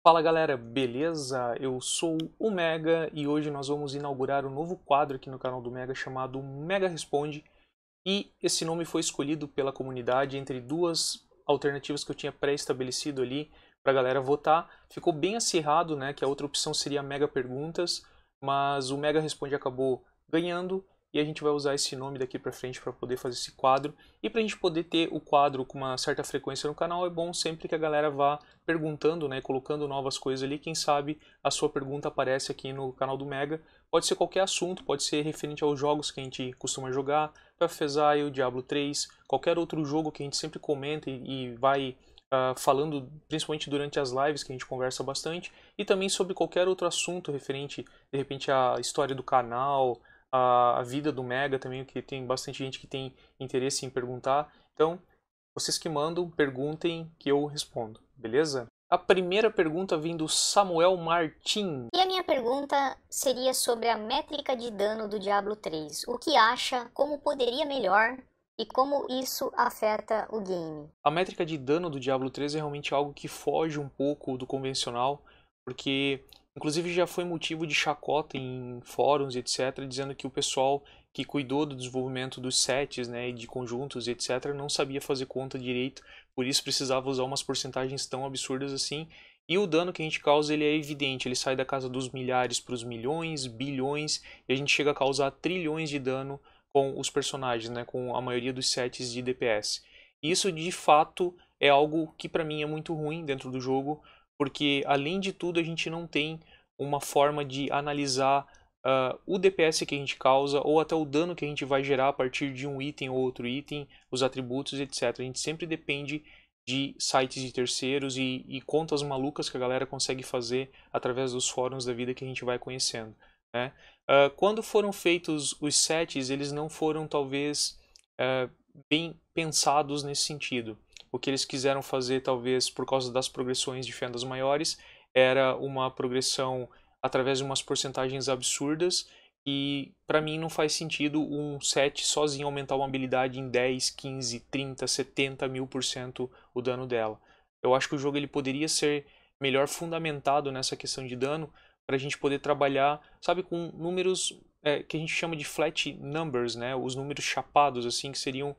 Fala galera, beleza? Eu sou o Mega e hoje nós vamos inaugurar um novo quadro aqui no canal do Mega chamado Mega Responde. E esse nome foi escolhido pela comunidade entre duas alternativas que eu tinha pré-estabelecido ali para a galera votar. Ficou bem acirrado, né? Que a outra opção seria Mega Perguntas, mas o Mega Responde acabou ganhando e a gente vai usar esse nome daqui para frente para poder fazer esse quadro. E para a gente poder ter o quadro com uma certa frequência no canal, é bom sempre que a galera vá perguntando, né, colocando novas coisas ali. Quem sabe a sua pergunta aparece aqui no canal do Mega. Pode ser qualquer assunto, pode ser referente aos jogos que a gente costuma jogar, Path Diablo 3, qualquer outro jogo que a gente sempre comenta e vai falando, principalmente durante as lives que a gente conversa bastante, e também sobre qualquer outro assunto referente, de repente, à história do canal, a vida do Mega também, que tem bastante gente que tem interesse em perguntar. Então, vocês que mandam, perguntem que eu respondo, beleza? A primeira pergunta vem do Samuel Martin. E a minha pergunta seria sobre a métrica de dano do Diablo 3. O que acha, como poderia melhor e como isso afeta o game? A métrica de dano do Diablo 3 é realmente algo que foge um pouco do convencional, porque inclusive já foi motivo de chacota em fóruns, etc., dizendo que o pessoal que cuidou do desenvolvimento dos sets, né, de conjuntos, etc., não sabia fazer conta direito, por isso precisava usar umas porcentagens tão absurdas assim. E o dano que a gente causa ele é evidente, ele sai da casa dos milhares para os milhões, bilhões, e a gente chega a causar trilhões de dano com os personagens, né, com a maioria dos sets de DPS. E isso de fato é algo que para mim é muito ruim dentro do jogo, porque além de tudo a gente não tem uma forma de analisar o DPS que a gente causa ou até o dano que a gente vai gerar a partir de um item ou outro item, os atributos, etc. A gente sempre depende de sites de terceiros e contas malucas que a galera consegue fazer através dos fóruns da vida que a gente vai conhecendo, né? Quando foram feitos os sets, eles não foram talvez bem pensados nesse sentido. O que eles quiseram fazer, talvez por causa das progressões de fendas maiores, era uma progressão através de umas porcentagens absurdas e para mim não faz sentido um set sozinho aumentar uma habilidade em 10, 15, 30, 70 mil por cento o dano dela. Eu acho que o jogo ele poderia ser melhor fundamentado nessa questão de dano para a gente poder trabalhar, sabe, com números que a gente chama de flat numbers, né? Os números chapados, assim, que seriam,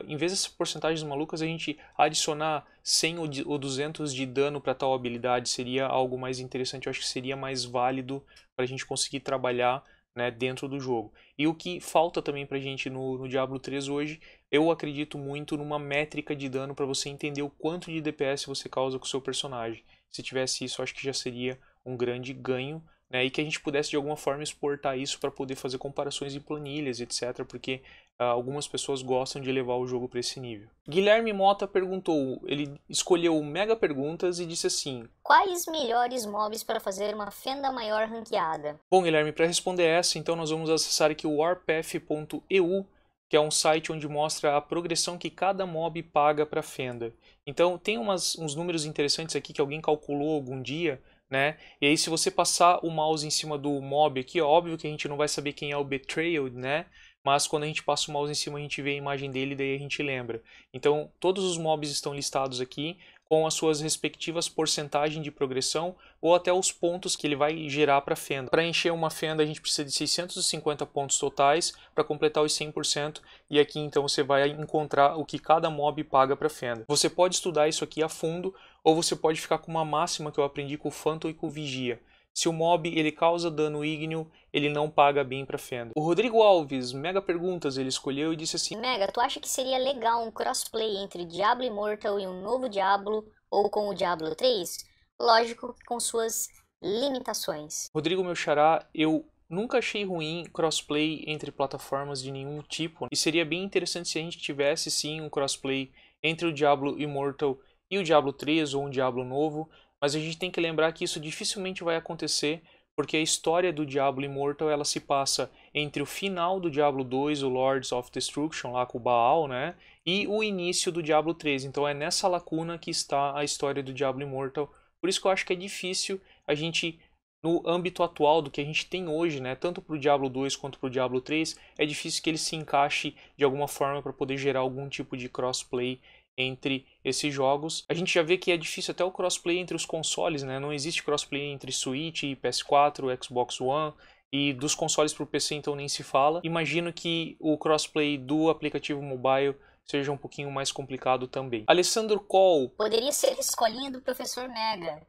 em vez dessas porcentagens malucas, a gente adicionar 100 ou 200 de dano para tal habilidade seria algo mais interessante. Eu acho que seria mais válido para a gente conseguir trabalhar, né, dentro do jogo. E o que falta também para a gente no Diablo 3 hoje, eu acredito muito numa métrica de dano para você entender o quanto de DPS você causa com o seu personagem. Se tivesse isso, eu acho que já seria um grande ganho, né, e que a gente pudesse de alguma forma exportar isso para poder fazer comparações em planilhas, etc., porque algumas pessoas gostam de levar o jogo para esse nível. Guilherme Mota perguntou, ele escolheu Mega Perguntas e disse assim: Quais melhores mobs para fazer uma fenda maior ranqueada? Bom, Guilherme, para responder essa, então nós vamos acessar aqui o warpath.eu, que é um site onde mostra a progressão que cada mob paga para a fenda. Então tem uns números interessantes aqui que alguém calculou algum dia, né? E aí se você passar o mouse em cima do mob aqui, ó, óbvio que a gente não vai saber quem é o Betrayed, né? Mas quando a gente passa o mouse em cima a gente vê a imagem dele e daí a gente lembra. Então todos os mobs estão listados aqui com as suas respectivas porcentagens de progressão ou até os pontos que ele vai gerar para a fenda. Para encher uma fenda a gente precisa de 650 pontos totais para completar os 100% e aqui então você vai encontrar o que cada mob paga para a fenda. Você pode estudar isso aqui a fundo ou você pode ficar com uma máxima que eu aprendi com o Phantom e com o Vigia. Se o mob ele causa dano ígneo, ele não paga bem para fenda. O Rodrigo Alves, Mega Perguntas, ele escolheu e disse assim: Mega, tu acha que seria legal um crossplay entre Diablo Immortal e um novo Diablo ou com o Diablo 3? Lógico que com suas limitações. Rodrigo, meu xará, eu nunca achei ruim crossplay entre plataformas de nenhum tipo. E seria bem interessante se a gente tivesse sim um crossplay entre o Diablo Immortal e o Diablo 3 ou um Diablo novo. Mas a gente tem que lembrar que isso dificilmente vai acontecer, porque a história do Diablo Immortal ela se passa entre o final do Diablo 2, o Lords of Destruction, lá com o Baal, né? E o início do Diablo 3. Então é nessa lacuna que está a história do Diablo Immortal. Por isso que eu acho que é difícil a gente, no âmbito atual do que a gente tem hoje, né, tanto para o Diablo 2 quanto para o Diablo 3, é difícil que ele se encaixe de alguma forma para poder gerar algum tipo de crossplay entre esses jogos. A gente já vê que é difícil até o crossplay entre os consoles, né? Não existe crossplay entre Switch, PS4, Xbox One, e dos consoles para o PC então nem se fala. Imagino que o crossplay do aplicativo mobile seja um pouquinho mais complicado também. Alessandro Kohl. Poderia ser escolinha do professor Mega.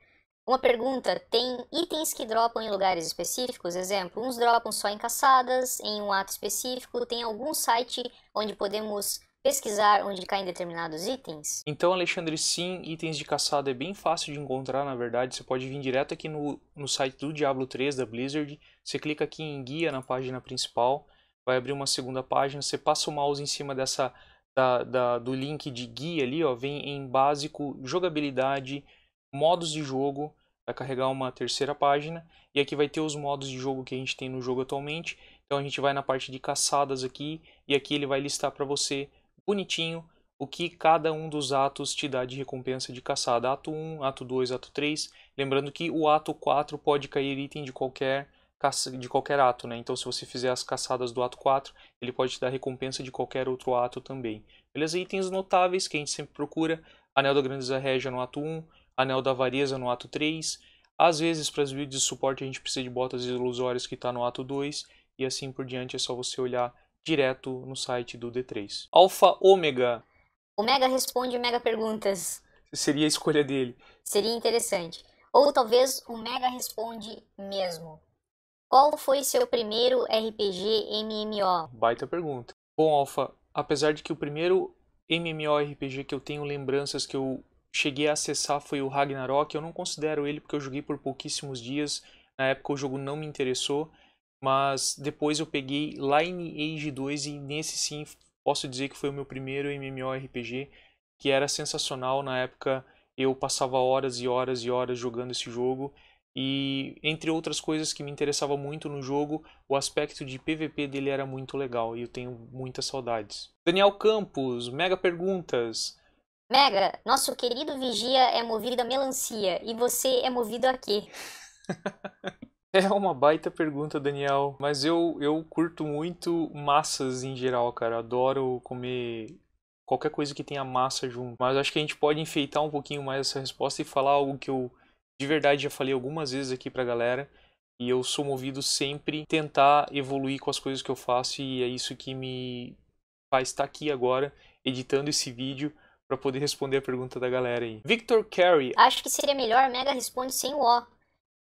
Uma pergunta, tem itens que dropam em lugares específicos? Exemplo, uns dropam só em caçadas, em um ato específico. Tem algum site onde podemos pesquisar onde caem determinados itens? Então, Alexandre, sim, itens de caçada é bem fácil de encontrar, na verdade. Você pode vir direto aqui no site do Diablo 3 da Blizzard. Você clica aqui em guia na página principal, vai abrir uma segunda página, você passa o mouse em cima do link de guia ali, ó, vem em básico, jogabilidade, modos de jogo, vai carregar uma terceira página, e aqui vai ter os modos de jogo que a gente tem no jogo atualmente. Então a gente vai na parte de caçadas aqui, e aqui ele vai listar para você, bonitinho, o que cada um dos atos te dá de recompensa de caçada. Ato 1, ato 2, ato 3, lembrando que o ato 4 pode cair item de qualquer ato, né? Então se você fizer as caçadas do ato 4, ele pode te dar recompensa de qualquer outro ato também. Beleza? Itens notáveis que a gente sempre procura, Anel da Grandeza Régia no ato 1, Anel da Avareza no ato 3, às vezes para as builds de suporte a gente precisa de botas ilusórias que está no ato 2, e assim por diante. É só você olhar direto no site do D3. Alpha Ômega. O Mega responde Mega perguntas. Seria a escolha dele. Seria interessante. Ou talvez o Mega responde mesmo. Qual foi seu primeiro RPG MMO? Baita pergunta. Bom, Alpha, apesar de que o primeiro MMORPG que eu tenho lembranças que eu cheguei a acessar foi o Ragnarok, eu não considero ele porque eu joguei por pouquíssimos dias. Na época o jogo não me interessou, mas depois eu peguei Lineage 2 e nesse sim posso dizer que foi o meu primeiro MMORPG, que era sensacional. Na época eu passava horas e horas e horas jogando esse jogo. E entre outras coisas que me interessava muito no jogo, o aspecto de PVP dele era muito legal e eu tenho muitas saudades. Daniel Campos, mega perguntas. Mega, nosso querido Vigia é movido a melancia e você é movido a quê? É uma baita pergunta, Daniel, mas eu curto muito massas em geral, cara. Adoro comer qualquer coisa que tenha massa junto. Mas acho que a gente pode enfeitar um pouquinho mais essa resposta e falar algo que eu de verdade já falei algumas vezes aqui pra galera. E eu sou movido sempre a tentar evoluir com as coisas que eu faço, e é isso que me faz estar aqui agora editando esse vídeo para poder responder a pergunta da galera aí. Victor Carey. Acho que seria melhor Mega responde sem o O.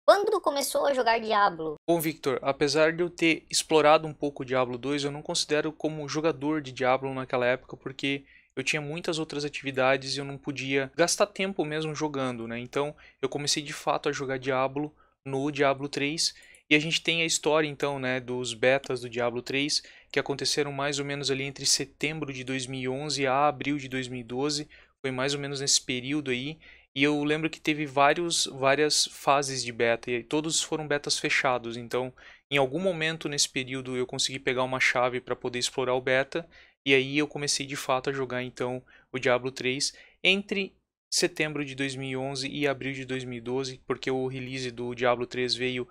Quando começou a jogar Diablo? Bom, Victor, apesar de eu ter explorado um pouco o Diablo 2, eu não considero como jogador de Diablo naquela época, porque eu tinha muitas outras atividades e eu não podia gastar tempo mesmo jogando, né? Então eu comecei de fato a jogar Diablo no Diablo 3, e a gente tem a história então, né, dos betas do Diablo 3, que aconteceram mais ou menos ali entre setembro de 2011 a abril de 2012, foi mais ou menos nesse período aí. E eu lembro que teve várias fases de beta, e todos foram betas fechados. Então, em algum momento nesse período eu consegui pegar uma chave para poder explorar o beta, e aí eu comecei de fato a jogar então o Diablo 3 entre setembro de 2011 e abril de 2012, porque o release do Diablo 3 veio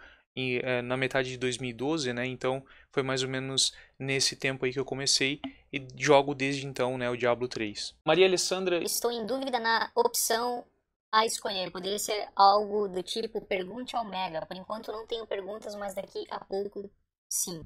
na metade de 2012, né? Então foi mais ou menos nesse tempo aí que eu comecei e jogo desde então, né, o Diablo 3. Maria Alessandra. Estou em dúvida na opção a escolher. Poderia ser algo do tipo pergunte ao Mega. Por enquanto não tenho perguntas, mas daqui a pouco sim.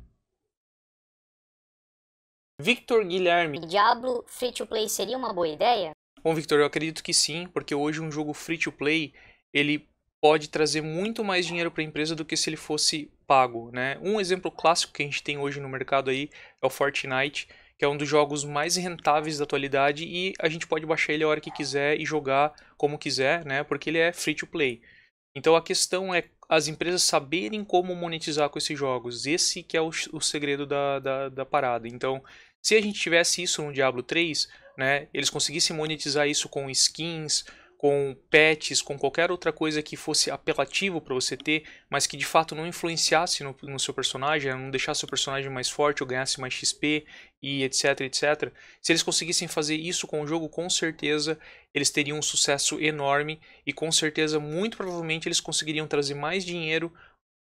Victor Guilherme. Diablo Free to Play seria uma boa ideia? Bom, Victor, eu acredito que sim, porque hoje um jogo Free to Play, ele pode trazer muito mais dinheiro para a empresa do que se ele fosse pago, né? Um exemplo clássico que a gente tem hoje no mercado aí é o Fortnite, que é um dos jogos mais rentáveis da atualidade, e a gente pode baixar ele a hora que quiser e jogar como quiser, né? Porque ele é free to play. Então a questão é as empresas saberem como monetizar com esses jogos. Esse que é o segredo da parada. Então, se a gente tivesse isso no Diablo 3, né, eles conseguissem monetizar isso com skins, com patches, com qualquer outra coisa que fosse apelativo para você ter, mas que de fato não influenciasse no seu personagem, não deixasse o personagem mais forte ou ganhasse mais XP e etc, etc. Se eles conseguissem fazer isso com o jogo, com certeza eles teriam um sucesso enorme, e com certeza, muito provavelmente, eles conseguiriam trazer mais dinheiro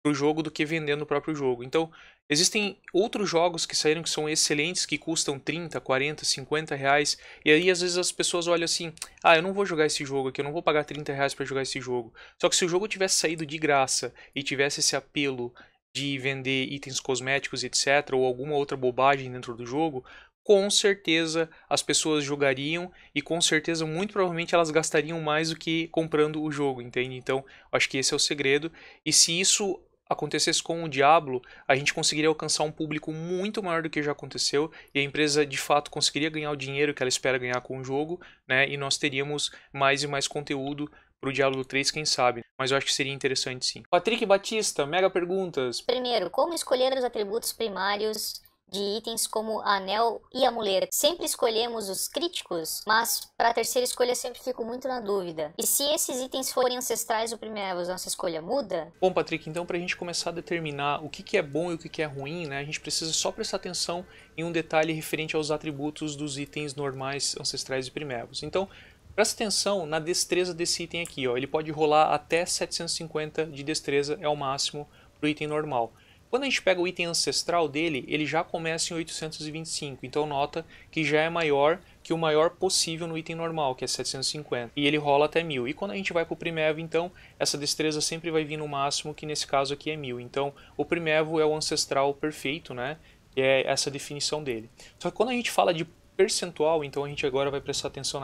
pro jogo do que vendendo o próprio jogo. Então, existem outros jogos que saíram que são excelentes, que custam 30, 40, 50 reais, e aí às vezes as pessoas olham assim, ah, eu não vou jogar esse jogo aqui, eu não vou pagar 30 reais pra jogar esse jogo. Só que se o jogo tivesse saído de graça e tivesse esse apelo de vender itens cosméticos, etc., ou alguma outra bobagem dentro do jogo, com certeza as pessoas jogariam e com certeza, muito provavelmente, elas gastariam mais do que comprando o jogo, entende? Então, acho que esse é o segredo. E se isso acontecesse com o Diablo, a gente conseguiria alcançar um público muito maior do que já aconteceu e a empresa de fato conseguiria ganhar o dinheiro que ela espera ganhar com o jogo, né? E nós teríamos mais e mais conteúdo pro Diablo 3, quem sabe. Mas eu acho que seria interessante sim. Patrick Batista, mega perguntas. Primeiro, como escolher os atributos primários de itens como anel e amuleto? Sempre escolhemos os críticos, mas para a terceira escolha sempre fico muito na dúvida. E se esses itens forem ancestrais ou primeiros, nossa escolha muda? Bom, Patrick, então para a gente começar a determinar o que é bom e o que é ruim, né, a gente precisa só prestar atenção em um detalhe referente aos atributos dos itens normais, ancestrais e primevos. Então, presta atenção na destreza desse item aqui, ó. Ele pode rolar até 750 de destreza, é o máximo para o item normal. Quando a gente pega o item ancestral dele, ele já começa em 825, então nota que já é maior que o maior possível no item normal, que é 750, e ele rola até 1000. E quando a gente vai para o primevo, então, essa destreza sempre vai vir no máximo, que nesse caso aqui é 1000. Então, o primevo é o ancestral perfeito, né? Que é essa definição dele. Só que quando a gente fala de percentual, então a gente agora vai prestar atenção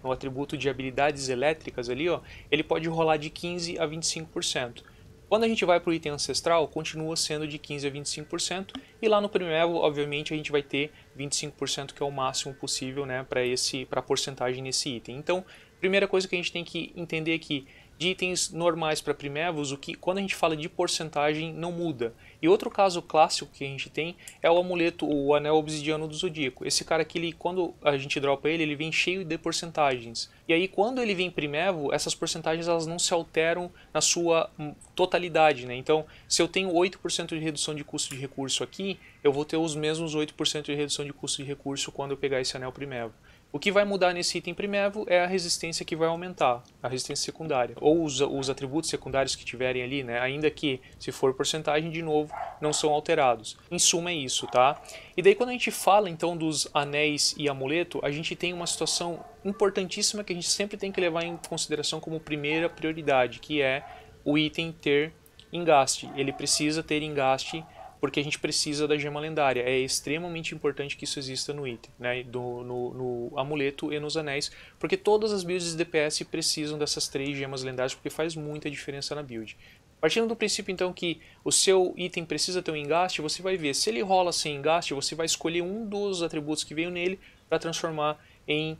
no atributo de habilidades elétricas ali, ó, ele pode rolar de 15 a 25%. Quando a gente vai para o item ancestral, continua sendo de 15 a 25%, e lá no primevo, obviamente, a gente vai ter 25%, que é o máximo possível, né, para a porcentagem nesse item. Então, primeira coisa que a gente tem que entender aqui, de itens normais para primevos, quando a gente fala de porcentagem, não muda. E outro caso clássico que a gente tem é o amuleto, o anel obsidiano do Zodíaco. Esse cara aqui, quando a gente dropa ele, ele vem cheio de porcentagens. E aí, quando ele vem primevo, essas porcentagens elas não se alteram na sua totalidade, né? Então, se eu tenho 8% de redução de custo de recurso aqui, eu vou ter os mesmos 8% de redução de custo de recurso quando eu pegar esse anel primevo. O que vai mudar nesse item primevo é a resistência que vai aumentar, a resistência secundária, ou os atributos secundários que tiverem ali, né? Ainda que, se for porcentagem, de novo, não são alterados. Em suma é isso, tá? E daí quando a gente fala então dos anéis e amuleto, a gente tem uma situação importantíssima que a gente sempre tem que levar em consideração como primeira prioridade, que é o item ter engaste. Ele precisa ter engaste porque a gente precisa da gema lendária. É extremamente importante que isso exista no item, né? no amuleto e nos anéis, porque todas as builds de DPS precisam dessas 3 gemas lendárias, porque faz muita diferença na build. Partindo do princípio então que o seu item precisa ter um engaste, você vai ver, se ele rola sem engaste, você vai escolher um dos atributos que veio nele para transformar em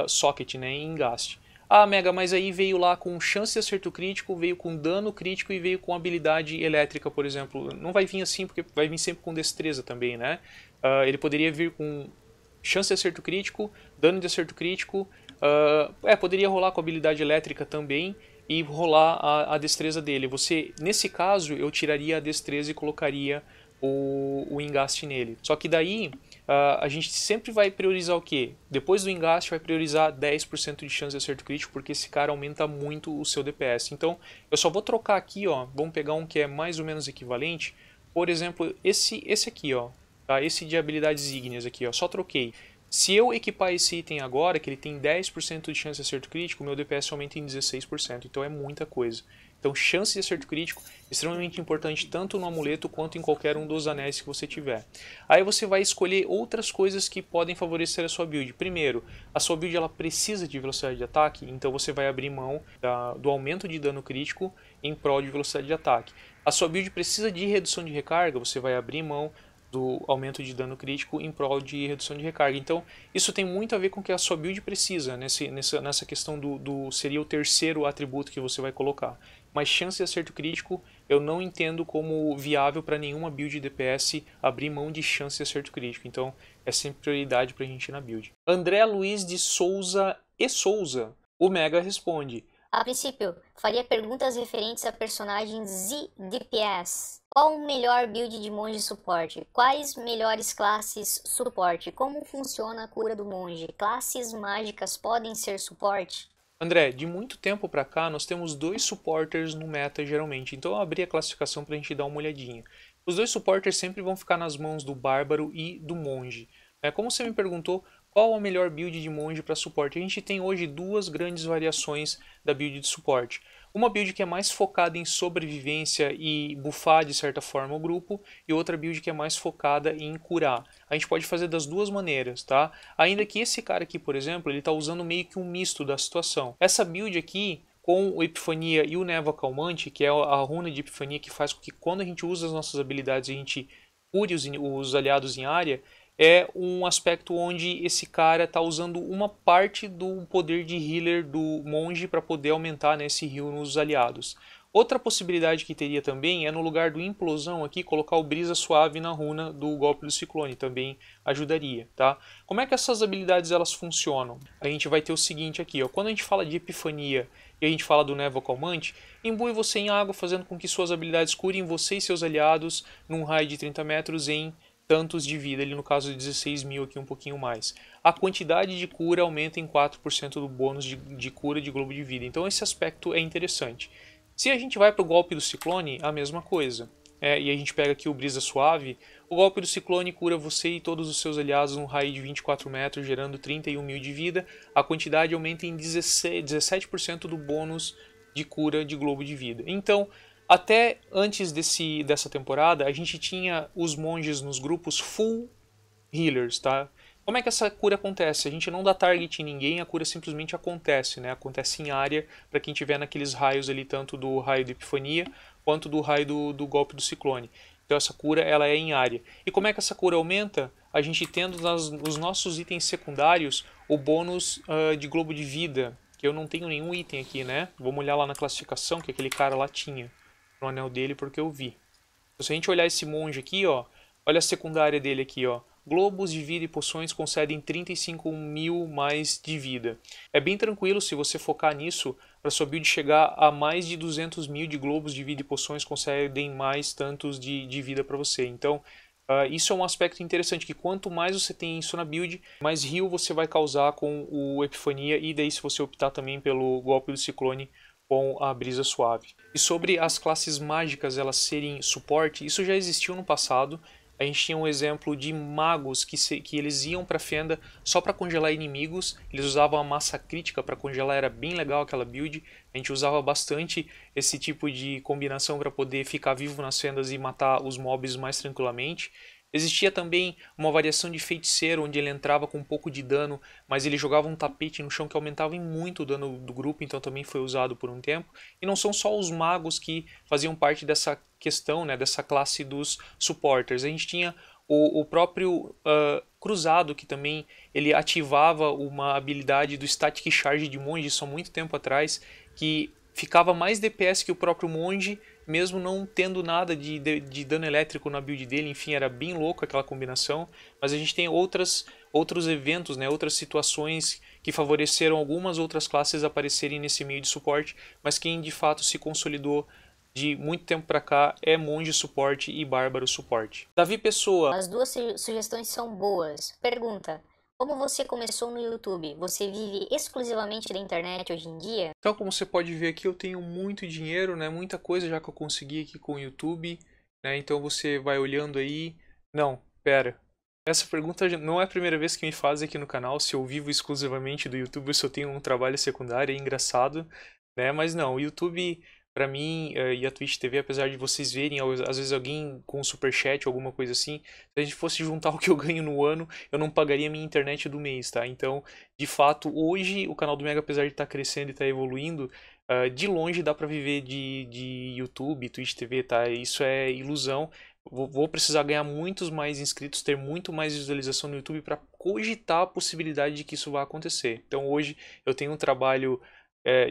socket, né? Em engaste. Ah, Mega, mas aí veio lá com chance de acerto crítico, veio com dano crítico e veio com habilidade elétrica, por exemplo. Não vai vir assim, porque vai vir sempre com destreza também, né? Ele poderia vir com chance de acerto crítico, dano de acerto crítico, poderia rolar com habilidade elétrica também e rolar a destreza dele. Nesse caso, eu tiraria a destreza e colocaria o engaste nele. Só que daí a gente sempre vai priorizar o quê? Depois do engaste vai priorizar 10% de chance de acerto crítico, porque esse cara aumenta muito o seu DPS. Então eu só vou trocar aqui, ó, vamos pegar um que é mais ou menos equivalente. Por exemplo, esse aqui, ó, tá? Esse de habilidades ígneas aqui, ó, só troquei. Se eu equipar esse item agora, que ele tem 10% de chance de acerto crítico, meu DPS aumenta em 16%, então é muita coisa. Então, chance de acerto crítico é extremamente importante tanto no amuleto quanto em qualquer um dos anéis que você tiver. Aí você vai escolher outras coisas que podem favorecer a sua build. Primeiro, a sua build ela precisa de velocidade de ataque, então você vai abrir mão do aumento de dano crítico em prol de velocidade de ataque. A sua build precisa de redução de recarga, você vai abrir mão do aumento de dano crítico em prol de redução de recarga. Então, isso tem muito a ver com o que a sua build precisa, nessa questão seria o terceiro atributo que você vai colocar. Mas chance de acerto crítico eu não entendo como viável para nenhuma build de DPS abrir mão de chance de acerto crítico. Então, é sempre prioridade para a gente ir na build. André Luiz de Souza e Souza. O Mega responde: a princípio, faria perguntas referentes a personagens e DPS. Qual o melhor build de monge suporte? Quais melhores classes suporte? Como funciona a cura do monge? Classes mágicas podem ser suporte? André, de muito tempo pra cá, nós temos dois supporters no meta geralmente, então eu abri a classificação pra gente dar uma olhadinha. Os dois supporters sempre vão ficar nas mãos do Bárbaro e do Monge. Como você me perguntou, qual a melhor build de Monge para suporte? A gente tem hoje duas grandes variações da build de suporte. Uma build que é mais focada em sobrevivência e buffar de certa forma o grupo, e outra build que é mais focada em curar. A gente pode fazer das duas maneiras, tá? Ainda que esse cara aqui, por exemplo, ele está usando meio que um misto da situação. Essa build aqui, com o Epifania e o Névoa Calmante, que é a runa de Epifania que faz com que quando a gente usa as nossas habilidades a gente cure os aliados em área, é um aspecto onde esse cara está usando uma parte do poder de healer do monge para poder aumentar, né, esse heal nos aliados. Outra possibilidade que teria também é no lugar do implosão aqui colocar o brisa suave na runa do golpe do ciclone, também ajudaria, tá? Como é que essas habilidades elas funcionam? A gente vai ter o seguinte aqui, ó, quando a gente fala de epifania e a gente fala do névoa calmante, imbui você em água fazendo com que suas habilidades curem você e seus aliados num raio de 30 metros em tantos de vida, ali no caso de 16 mil aqui um pouquinho mais. A quantidade de cura aumenta em 4% do bônus de cura de globo de vida, então esse aspecto é interessante. Se a gente vai para o golpe do ciclone, a mesma coisa. E a gente pega aqui o brisa suave, o golpe do ciclone cura você e todos os seus aliados num raio de 24 metros, gerando 31 mil de vida. A quantidade aumenta em 17% do bônus de cura de globo de vida. Então, até antes dessa temporada, a gente tinha os monges nos grupos full healers, tá? Como é que essa cura acontece? A gente não dá target em ninguém, a cura simplesmente acontece, né? Acontece em área para quem tiver naqueles raios ali, tanto do raio da epifania quanto do raio do golpe do ciclone. Então essa cura ela é em área. E como é que essa cura aumenta? A gente tendo nos nossos itens secundários o bônus de globo de vida, que eu não tenho nenhum item aqui, né? Vamos olhar lá na classificação que aquele cara lá tinha no anel dele porque eu vi. Então, se a gente olhar esse monge aqui, ó, olha a secundária dele aqui, ó. Globos de vida e poções concedem 35 mil mais de vida. É bem tranquilo se você focar nisso para sua build chegar a mais de 200 mil de globos de vida e poções concedem mais tantos de vida para você. Então isso é um aspecto interessante, que quanto mais você tem isso na build, mais heal você vai causar com o Epifania, e daí se você optar também pelo golpe do ciclone com a brisa suave. E sobre as classes mágicas elas serem suporte, isso já existiu no passado. A gente tinha um exemplo de magos que eles iam para Fenda só para congelar inimigos. Eles usavam a massa crítica para congelar, era bem legal aquela build. A gente usava bastante esse tipo de combinação para poder ficar vivo nas fendas e matar os mobs mais tranquilamente. Existia também uma variação de feiticeiro, onde ele entrava com um pouco de dano, mas ele jogava um tapete no chão que aumentava em muito o dano do grupo, então também foi usado por um tempo. E não são só os magos que faziam parte dessa questão, né, dessa classe dos supporters. A gente tinha o próprio Cruzado, que também ele ativava uma habilidade do Static Charge de monge, isso há muito tempo atrás, que ficava mais DPS que o próprio monge, mesmo não tendo nada de dano elétrico na build dele. Enfim, era bem louco aquela combinação. Mas a gente tem outros eventos, né, outras situações que favoreceram algumas outras classes aparecerem nesse meio de suporte, mas quem de fato se consolidou de muito tempo pra cá é monge suporte e bárbaro suporte. Davi Pessoa. As duas sugestões são boas. Pergunta: como você começou no YouTube? Você vive exclusivamente da internet hoje em dia? Então, como você pode ver aqui, eu tenho muito dinheiro, né? Muita coisa já que eu consegui aqui com o YouTube, né? Então você vai olhando aí. Não, pera. Essa pergunta não é a primeira vez que me fazem aqui no canal. Se eu vivo exclusivamente do YouTube, se eu tenho um trabalho secundário, é engraçado, né? Mas não, o YouTube pra mim e a Twitch TV, apesar de vocês verem às vezes alguém com um superchat ou alguma coisa assim, se a gente fosse juntar o que eu ganho no ano, eu não pagaria minha internet do mês, tá? Então, de fato, hoje o canal do Mega, apesar de estar crescendo e estar evoluindo, de longe dá pra viver de YouTube, Twitch TV, tá? Isso é ilusão. Vou precisar ganhar muitos mais inscritos, ter muito mais visualização no YouTube para cogitar a possibilidade de que isso vá acontecer. Então hoje eu tenho um trabalho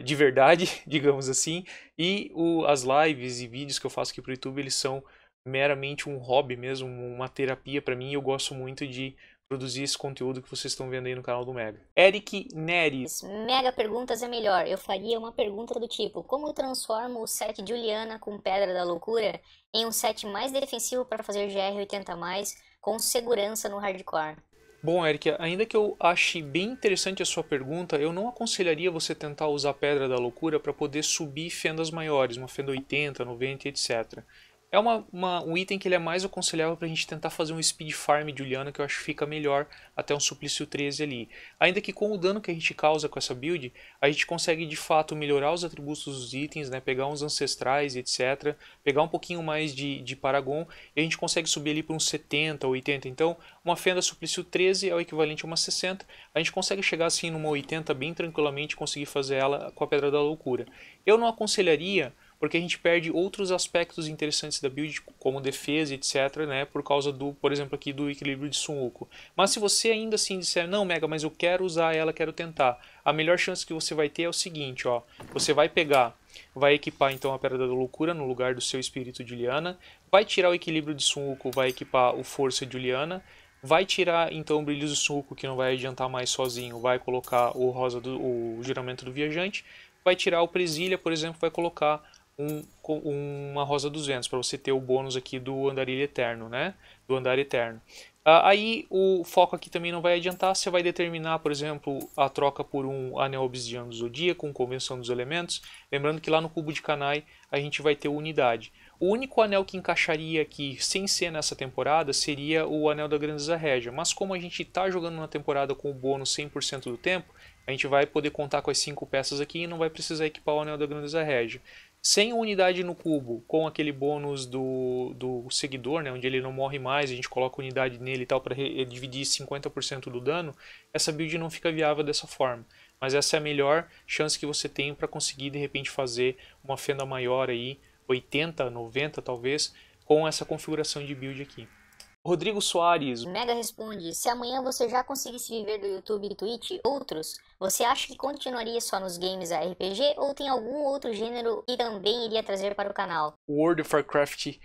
de verdade, digamos assim, e as lives e vídeos que eu faço aqui pro YouTube, eles são meramente um hobby mesmo, uma terapia para mim, e eu gosto muito de produzir esse conteúdo que vocês estão vendo aí no canal do Mega. Eric Neres. Mega perguntas é melhor. Eu faria uma pergunta do tipo: como eu transformo o set Juliana com Pedra da Loucura em um set mais defensivo para fazer GR 80+, com segurança no hardcore? Bom, Eric, ainda que eu ache bem interessante a sua pergunta, eu não aconselharia você tentar usar a Pedra da Loucura para poder subir fendas maiores, uma fenda 80, 90, etc. É um item que ele é mais aconselhável para a gente tentar fazer um speed farm de Juliana, que eu acho que fica melhor até um Suplício 13 ali. Ainda que com o dano que a gente causa com essa build, a gente consegue de fato melhorar os atributos dos itens, né? Pegar uns ancestrais, etc. Pegar um pouquinho mais de Paragon e a gente consegue subir ali para uns 70, 80. Então, uma fenda Suplício 13 é o equivalente a uma 60. A gente consegue chegar assim numa 80 bem tranquilamente e conseguir fazer ela com a Pedra da Loucura. Eu não aconselharia, porque a gente perde outros aspectos interessantes da build, como defesa, etc, né, por causa do, por exemplo, aqui do equilíbrio de Sun Wukong. Mas se você ainda assim disser, não, Mega, mas eu quero usar ela, quero tentar, a melhor chance que você vai ter é o seguinte, ó, você vai pegar, vai equipar então a Pedra da Loucura no lugar do seu Espírito de Liana, vai tirar o equilíbrio de Sun Wukong, vai equipar o Força de Liana, vai tirar então o Brilho do Sun Wukong, que não vai adiantar mais sozinho, vai colocar o Juramento do Viajante, vai tirar o Presilha, por exemplo, vai colocar uma Rosa dos Ventos, para você ter o bônus aqui do Andarilho Eterno, né? Do Andar Eterno. Aí o foco aqui também não vai adiantar, você vai determinar, por exemplo, a troca por um Anel Obsidiano do Zodíaco, com Convenção dos Elementos. Lembrando que lá no Cubo de Kanai a gente vai ter unidade. O único anel que encaixaria aqui, sem ser nessa temporada, seria o Anel da Grandeza Régia. Mas como a gente está jogando na temporada com o bônus 100% do tempo, a gente vai poder contar com as 5 peças aqui e não vai precisar equipar o Anel da Grandeza Régia. Sem unidade no cubo, com aquele bônus do seguidor, né, onde ele não morre mais, a gente coloca unidade nele e tal para dividir 50% do dano, essa build não fica viável dessa forma. Mas essa é a melhor chance que você tem para conseguir de repente fazer uma fenda maior aí, 80, 90 talvez, com essa configuração de build aqui. Rodrigo Soares. Mega responde, se amanhã você já conseguisse viver do YouTube e Twitch outros, você acha que continuaria só nos games RPG ou tem algum outro gênero que também iria trazer para o canal? World of Warcraft,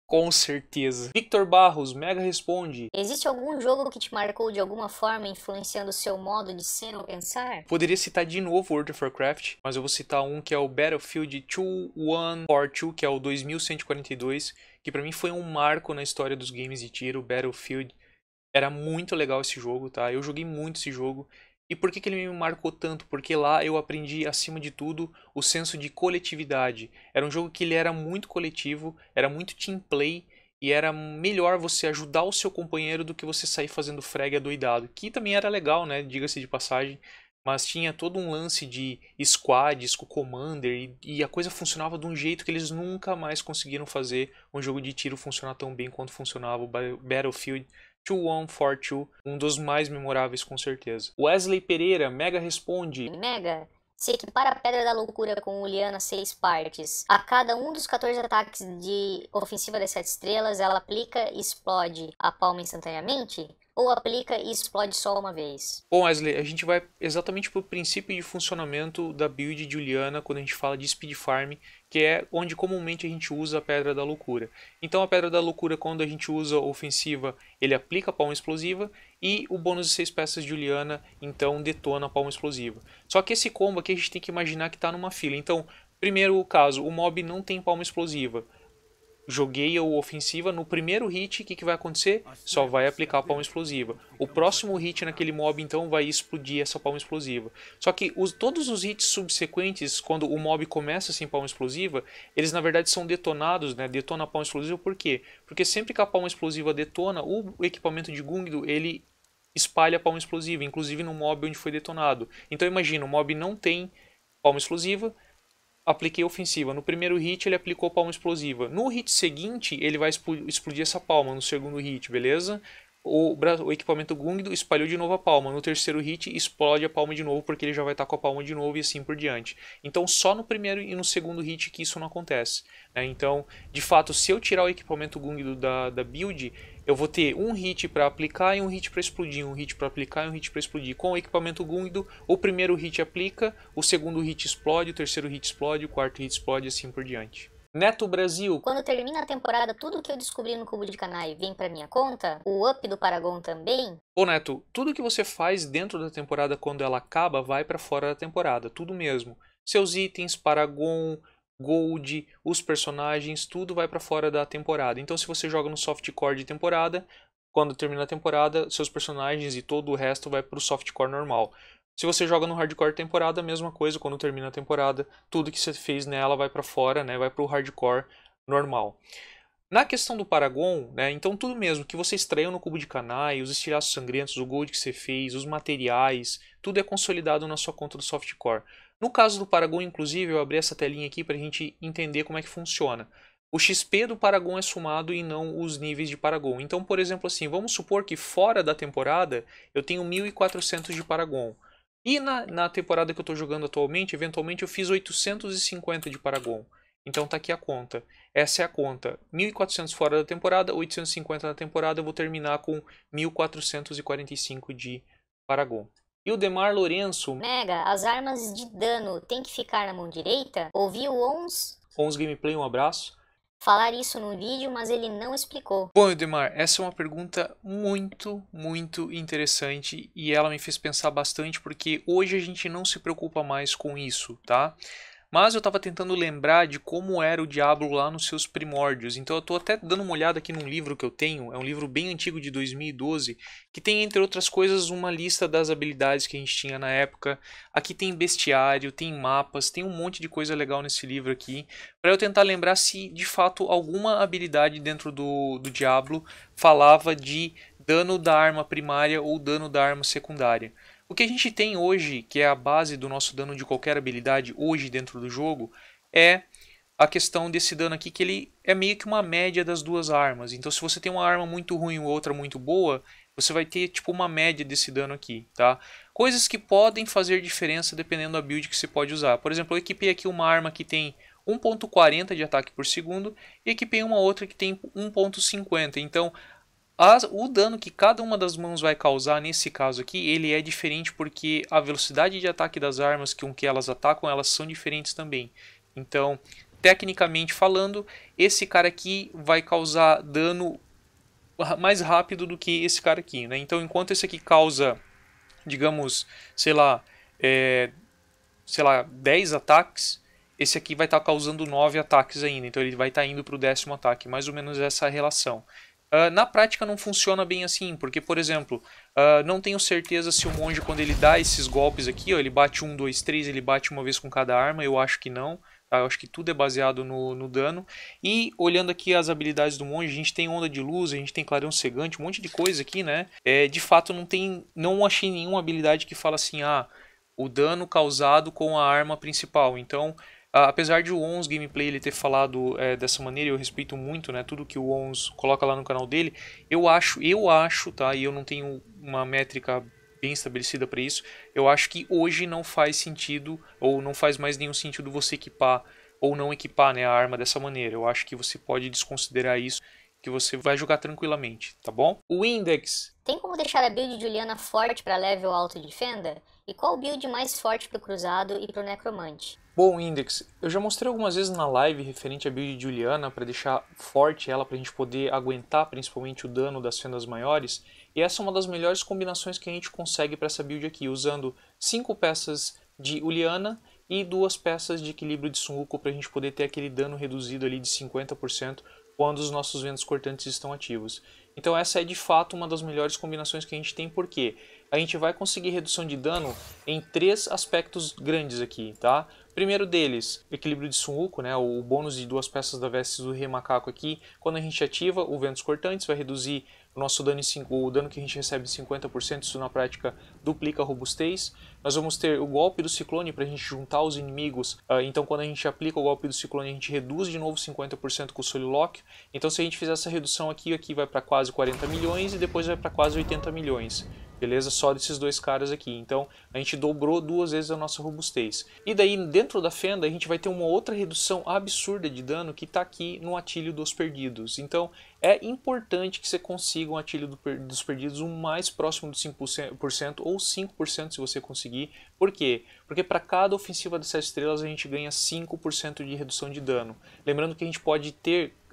com certeza. Victor Barros, Mega responde. Existe algum jogo que te marcou de alguma forma, influenciando o seu modo de ser ou pensar? Poderia citar de novo World of Warcraft, mas eu vou citar um que é o Battlefield 2142, que é o 2142, que pra mim foi um marco na história dos games de tiro. Battlefield era muito legal esse jogo, tá? Eu joguei muito esse jogo. E por que ele me marcou tanto? Porque lá eu aprendi, acima de tudo, o senso de coletividade. Era um jogo que ele era muito coletivo, era muito team play, e era melhor você ajudar o seu companheiro do que você sair fazendo frag adoidado. Que também era legal, né? Diga-se de passagem. Mas tinha todo um lance de squads com commander, e a coisa funcionava de um jeito que eles nunca mais conseguiram fazer um jogo de tiro funcionar tão bem quanto funcionava o Battlefield 2142, um dos mais memoráveis com certeza. Wesley Pereira, Mega responde. Mega, se equipar a Pedra da Loucura com Uliana 6 partes, a cada um dos 14 ataques de ofensiva das 7 estrelas, ela aplica e explode a palma instantaneamente? Ou aplica e explode só uma vez? Bom, Wesley, a gente vai exatamente para o princípio de funcionamento da build de Uliana quando a gente fala de Speed Farm, que é onde comumente a gente usa a Pedra da Loucura. Então a Pedra da Loucura, quando a gente usa ofensiva, ele aplica a palma explosiva, e o bônus de 6 peças de Uliana, então, detona a palma explosiva. Só que esse combo aqui a gente tem que imaginar que está numa fila. Então, primeiro caso, o mob não tem palma explosiva. Joguei a ofensiva, no primeiro hit, o que vai acontecer? Só vai aplicar a palma explosiva. O próximo hit naquele mob, então, vai explodir essa palma explosiva. Só que todos os hits subsequentes, quando o mob começa sem palma explosiva, eles na verdade são detonados, né? Detona a palma explosiva, por quê? Porque sempre que a palma explosiva detona, o equipamento de Gungdo, ele espalha a palma explosiva, inclusive no mob onde foi detonado. Então imagina, o mob não tem palma explosiva, apliquei ofensiva. No primeiro hit ele aplicou palma explosiva. No hit seguinte ele vai explodir essa palma no segundo hit, beleza? O equipamento Gungdo espalhou de novo a palma. No terceiro hit explode a palma de novo porque ele já vai estar com a palma de novo e assim por diante. Então só no primeiro e no segundo hit que isso não acontece, né? Então, de fato, se eu tirar o equipamento Gungdo da build, eu vou ter um hit para aplicar e um hit para explodir, um hit para aplicar e um hit para explodir. Com o equipamento Gungdo, o primeiro hit aplica, o segundo hit explode, o terceiro hit explode, o quarto hit explode e assim por diante. Neto Brasil. Quando termina a temporada, tudo que eu descobri no Cubo de Kanai vem pra minha conta? O up do Paragon também? Ô Neto, tudo que você faz dentro da temporada quando ela acaba vai pra fora da temporada, tudo mesmo. Seus itens, Paragon, Gold, os personagens, tudo vai pra fora da temporada. Então se você joga no softcore de temporada, quando termina a temporada, seus personagens e todo o resto vai para o softcore normal. Se você joga no hardcore temporada, a mesma coisa, quando termina a temporada, tudo que você fez nela vai para fora, né, vai para o hardcore normal. Na questão do Paragon, né, então tudo mesmo que você extraiu no cubo de Kanai, os estilhaços sangrentos, o gold que você fez, os materiais, tudo é consolidado na sua conta do softcore. No caso do Paragon, inclusive, eu abri essa telinha aqui para a gente entender como é que funciona. O XP do Paragon é somado e não os níveis de Paragon. Então, por exemplo, assim, vamos supor que fora da temporada eu tenho 1400 de Paragon. E na temporada que eu estou jogando atualmente, eventualmente eu fiz 850 de Paragon. Então tá aqui a conta. Essa é a conta. 1.400 fora da temporada, 850 na temporada, eu vou terminar com 1.445 de Paragon. E o Demar Lourenço... Mega, as armas de dano tem que ficar na mão direita? Ouvi o Ons Gameplay, um abraço. Falar isso no vídeo, mas ele não explicou. Bom, Edemar, essa é uma pergunta muito interessante e ela me fez pensar bastante porque hoje a gente não se preocupa mais com isso, tá? Mas eu estava tentando lembrar de como era o Diablo lá nos seus primórdios. Então eu estou até dando uma olhada aqui num livro que eu tenho. É um livro bem antigo de 2012. Que tem, entre outras coisas, uma lista das habilidades que a gente tinha na época. Aqui tem bestiário, tem mapas, tem um monte de coisa legal nesse livro aqui. Para eu tentar lembrar se, de fato, alguma habilidade dentro do Diablo falava de dano da arma primária ou dano da arma secundária. O que a gente tem hoje, que é a base do nosso dano de qualquer habilidade hoje dentro do jogo, é a questão desse dano aqui, que ele é meio que uma média das duas armas. Então se você tem uma arma muito ruim e outra muito boa, você vai ter tipo uma média desse dano aqui, tá? Coisas que podem fazer diferença dependendo da build que você pode usar. Por exemplo, eu equipei aqui uma arma que tem 1.40 de ataque por segundo e equipei uma outra que tem 1.50. Então o dano que cada uma das mãos vai causar nesse caso aqui, ele é diferente porque a velocidade de ataque das armas com que elas atacam, elas são diferentes também. Então, tecnicamente falando, esse cara aqui vai causar dano mais rápido do que esse cara aqui, né? Então, enquanto esse aqui causa, digamos, sei lá, 10 ataques, esse aqui vai estar causando 9 ataques ainda. Então, ele vai estar indo para o 10º ataque, mais ou menos essa relação. Na prática não funciona bem assim, porque, por exemplo, não tenho certeza se o monge, quando ele dá esses golpes aqui, ó, ele bate 1, 2, 3, ele bate uma vez com cada arma, eu acho que não, tá? Eu acho que tudo é baseado no dano. E olhando aqui as habilidades do monge, a gente tem onda de luz, a gente tem clarão cegante, um monte de coisa aqui, né? De fato não achei nenhuma habilidade que fala assim, o dano causado com a arma principal. Então, apesar de o Ons Gameplay ele ter falado dessa maneira, eu respeito muito, né, tudo que o Ons coloca lá no canal dele, eu acho, tá, e eu não tenho uma métrica bem estabelecida para isso, eu acho que hoje não faz sentido, ou não faz mais nenhum sentido você equipar ou não equipar, né, a arma dessa maneira. Eu acho que você pode desconsiderar isso, que você vai jogar tranquilamente, tá bom? O Index. Tem como deixar a build de Juliana forte para level alto de Fenda? E qual build mais forte para o Cruzado e para o Necromante? Bom, Index, eu já mostrei algumas vezes na live referente à build de Juliana para deixar forte ela, para a gente poder aguentar principalmente o dano das fendas maiores. E essa é uma das melhores combinações que a gente consegue para essa build aqui, usando 5 peças de Juliana e 2 peças de equilíbrio de Sunwukong para a gente poder ter aquele dano reduzido ali de 50% quando os nossos ventos cortantes estão ativos. Então essa é de fato uma das melhores combinações que a gente tem, porque a gente vai conseguir redução de dano em 3 aspectos grandes aqui, tá? Primeiro deles, equilíbrio de Sunwukong, né? O bônus de 2 peças da veste do Rei Macaco aqui. Quando a gente ativa o Ventos Cortantes, vai reduzir o nosso dano o dano que a gente recebe em 50%, isso na prática duplica a robustez. Nós vamos ter o golpe do Ciclone para a gente juntar os inimigos, então quando a gente aplica o golpe do Ciclone a gente reduz de novo 50% com o Solilóquio. Então se a gente fizer essa redução aqui vai para quase 40 milhões e depois vai para quase 80 milhões. Beleza? Só desses 2 caras aqui. Então a gente dobrou 2 vezes a nossa robustez. E daí dentro da fenda a gente vai ter uma outra redução absurda de dano que está aqui no Atilho dos Perdidos. Então é importante que você consiga um Atilho dos Perdidos o mais próximo de 5% ou 5% se você conseguir. Por quê? Porque para cada ofensiva de 7 estrelas a gente ganha 5% de redução de dano. Lembrando que a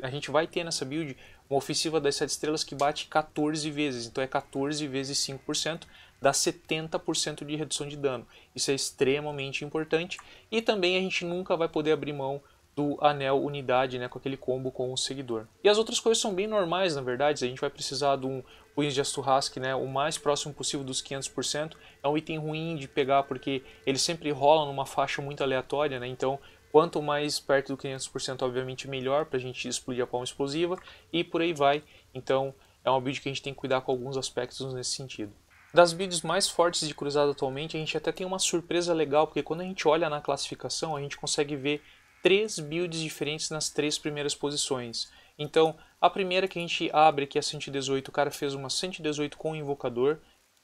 gente vai ter nessa build uma ofensiva das 7 estrelas que bate 14 vezes, então é 14 vezes 5%, dá 70% de redução de dano. Isso é extremamente importante e também a gente nunca vai poder abrir mão do anel unidade, né, com aquele combo com o seguidor. E as outras coisas são bem normais, na verdade. A gente vai precisar de um punhos de Asturrask, né, o mais próximo possível dos 500%. É um item ruim de pegar porque ele sempre rola numa faixa muito aleatória, né, então quanto mais perto do 500%, obviamente melhor para a gente explodir a palma explosiva e por aí vai. Então é uma build que a gente tem que cuidar com alguns aspectos nesse sentido. Das builds mais fortes de cruzado atualmente, a gente até tem uma surpresa legal, porque quando a gente olha na classificação, a gente consegue ver 3 builds diferentes nas 3 primeiras posições. Então, a primeira que a gente abre aqui é a 118, o cara fez uma 118 com o Invocador,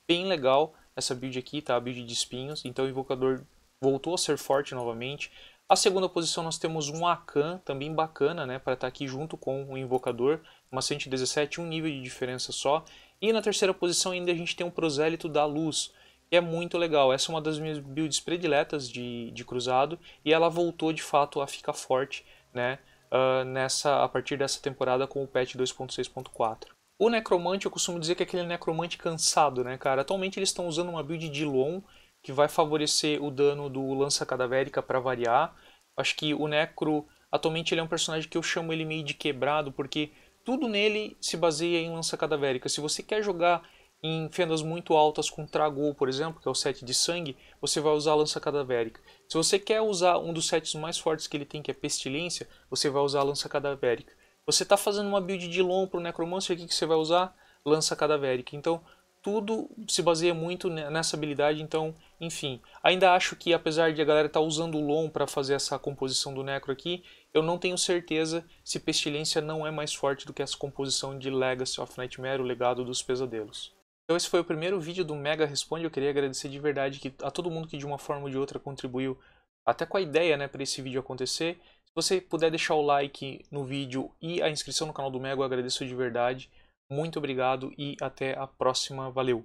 bem legal essa build aqui, tá? A build de espinhos, então o Invocador voltou a ser forte novamente. A segunda posição nós temos um Akan, também bacana, né, para estar aqui junto com o Invocador, uma 117, um nível de diferença só. E na terceira posição ainda a gente tem um Prosélito da Luz, que é muito legal. Essa é uma das minhas builds prediletas de cruzado e ela voltou de fato a ficar forte, né, a partir dessa temporada com o patch 2.6.4. O Necromante, eu costumo dizer que é aquele Necromante cansado, né, cara? Atualmente eles estão usando uma build de Long, que vai favorecer o dano do Lança Cadavérica para variar. Acho que o Necro, atualmente ele é um personagem que eu chamo ele meio de quebrado, porque tudo nele se baseia em Lança Cadavérica. Se você quer jogar em fendas muito altas com Tragou, por exemplo, que é o set de sangue, você vai usar a Lança Cadavérica. Se você quer usar um dos sets mais fortes que ele tem, que é Pestilência, você vai usar a Lança Cadavérica. Você está fazendo uma build de Long para o Necromancer, o que você vai usar? Lança Cadavérica. Então, tudo se baseia muito nessa habilidade, então, enfim. Ainda acho que, apesar de a galera estar usando o Long para fazer essa composição do Necro aqui, eu não tenho certeza se Pestilência não é mais forte do que essa composição de Legacy of Nightmare, o legado dos pesadelos. Então esse foi o primeiro vídeo do Mega Responde. Eu queria agradecer de verdade a todo mundo que de uma forma ou de outra contribuiu até com a ideia, né, para esse vídeo acontecer. Se você puder deixar o like no vídeo e a inscrição no canal do Mega, eu agradeço de verdade. Muito obrigado e até a próxima. Valeu!